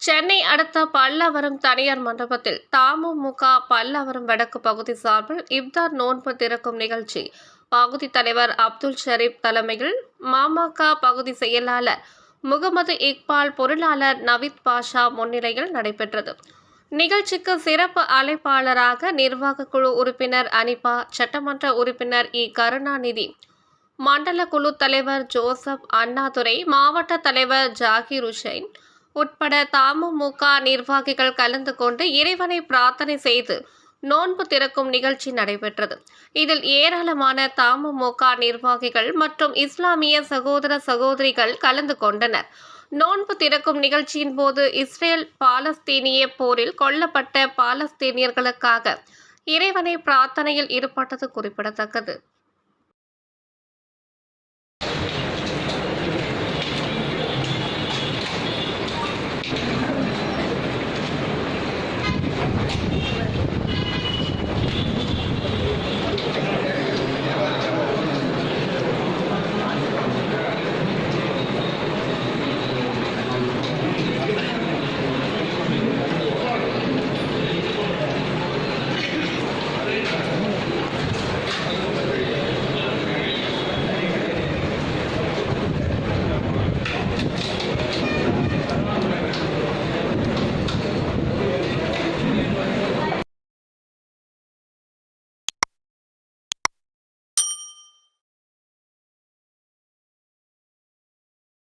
சென்னை அடுத்த பல்லவரம் தனியார் மண்டபத்தில் தமுமுக பல்லவரம் வடக்கு பகுதி சார்பில் இப்தார் நோன்பு திறக்கும் நிகழ்ச்சி பகுதி தலைவர் அப்துல் ஷரீப் தலைமையில், மாமக பகுதி செயலாளர் முகமது இக்பால், பொருளாளர் நவீத் பாஷா முன்னிலையில் நடைபெற்றது. நிகழ்ச்சிக்கு சிறப்பு அழைப்பாளராக நிர்வாக குழு உறுப்பினர் அனிபா, சட்டமன்ற உறுப்பினர் கருணாநிதி, மண்டல குழு தலைவர் ஜோசப் அண்ணாதுரை, மாவட்ட தலைவர் ஜாகிர் உசைன் உட்பட தமுமுக நிர்வாகிகள் கலந்து கொண்டு இறைவனை பிரார்த்தனை செய்து நோன்பு திறக்கும் நிகழ்ச்சி நடைபெற்றது. இதில் ஏராளமான தமுமுக நிர்வாகிகள் மற்றும் இஸ்லாமிய சகோதர சகோதரிகள் கலந்து கொண்டனர். நோன்பு திறக்கும் நிகழ்ச்சியின் போது இஸ்ரேல் பாலஸ்தீனிய போரில் கொல்லப்பட்ட பாலஸ்தீனியர்களுக்காக இறைவனை பிரார்த்தனையில் ஈடுபட்டது குறிப்பிடத்தக்கது.